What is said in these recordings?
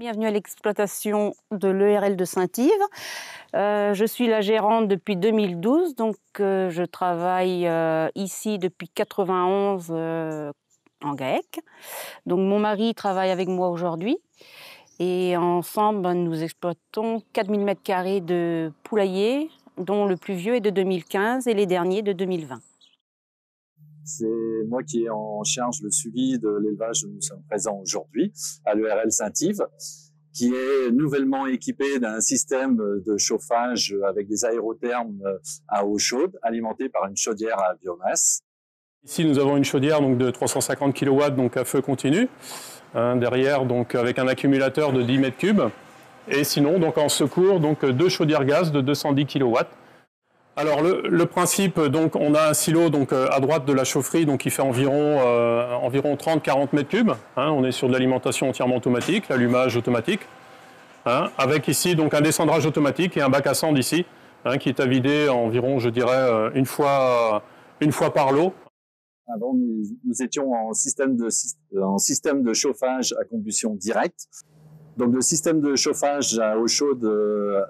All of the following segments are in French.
Bienvenue à l'exploitation de l'ERL de Saint-Yves. Je suis la gérante depuis 2012, donc je travaille ici depuis 91 en GAEC. Donc mon mari travaille avec moi aujourd'hui et ensemble nous exploitons 4000 m² de poulailler, dont le plus vieux est de 2015 et les derniers de 2020. C'est moi qui ai en charge le suivi de l'élevage où nous sommes présents aujourd'hui, à l'ERL Saint-Yves, qui est nouvellement équipé d'un système de chauffage avec des aérothermes à eau chaude, alimenté par une chaudière à biomasse. Ici, nous avons une chaudière donc, de 350 kW donc, à feu continu, derrière donc, avec un accumulateur de 10 m3. Et sinon, donc, en secours, donc, 2 chaudières gaz de 210 kW. Alors le principe, donc on a un silo donc à droite de la chaufferie donc qui fait environ 30-40 m3. On est sur de l'alimentation entièrement automatique, l'allumage automatique, avec ici donc un descendrage automatique et un bac à cendre ici, qui est à vider environ, je dirais, une fois par lot. Avant, nous étions en système de chauffage à combustion directe. Donc le système de chauffage à eau chaude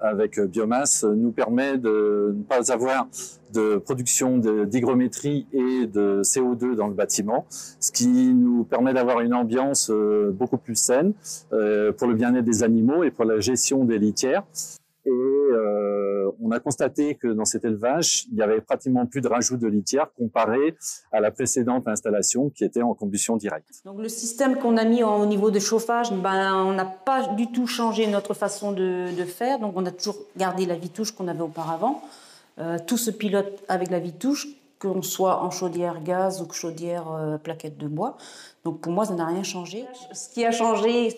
avec biomasse nous permet de ne pas avoir de production d'hygrométrie et de CO2 dans le bâtiment, ce qui nous permet d'avoir une ambiance beaucoup plus saine pour le bien-être des animaux et pour la gestion des litières. Et on a constaté que dans cet élevage, il n'y avait pratiquement plus de rajout de litière comparé à la précédente installation qui était en combustion directe. Donc le système qu'on a mis au niveau de chauffage, on n'a pas du tout changé notre façon de faire. Donc on a toujours gardé la vitouche qu'on avait auparavant. Tout se pilote avec la vitouche, qu'on soit en chaudière gaz ou chaudière plaquette de bois. Donc pour moi, ça n'a rien changé. Ce qui a changé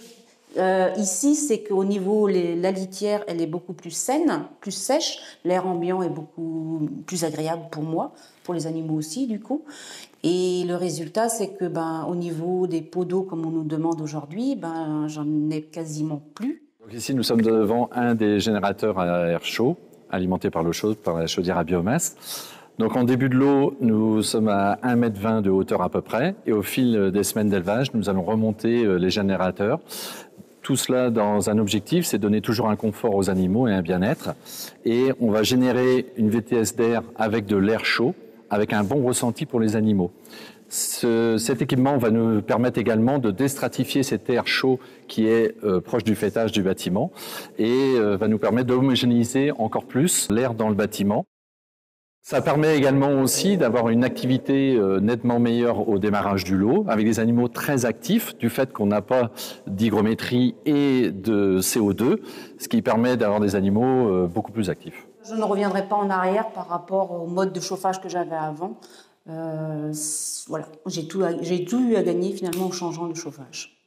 ici, c'est qu'au niveau la litière, elle est beaucoup plus saine, plus sèche. L'air ambiant est beaucoup plus agréable pour moi, pour les animaux aussi du coup. Et le résultat, c'est que au niveau des pots d'eau, comme on nous demande aujourd'hui, j'en ai quasiment plus. Donc ici, nous sommes devant un des générateurs à air chaud, alimenté par l'eau chaude, par la chaudière à biomasse. Donc en début de l'eau, nous sommes à 1,20 m de hauteur à peu près. Et au fil des semaines d'élevage, nous allons remonter les générateurs. Tout cela dans un objectif, c'est donner toujours un confort aux animaux et un bien-être. Et on va générer une VTS d'air avec de l'air chaud, avec un bon ressenti pour les animaux. Cet équipement va nous permettre également de déstratifier cet air chaud qui est proche du faîtage du bâtiment et va nous permettre d'homogénéiser encore plus l'air dans le bâtiment. Ça permet également aussi d'avoir une activité nettement meilleure au démarrage du lot, avec des animaux très actifs, du fait qu'on n'a pas d'hygrométrie et de CO2, ce qui permet d'avoir des animaux beaucoup plus actifs. Je ne reviendrai pas en arrière par rapport au mode de chauffage que j'avais avant. Voilà, j'ai tout eu à gagner finalement en changeant de chauffage.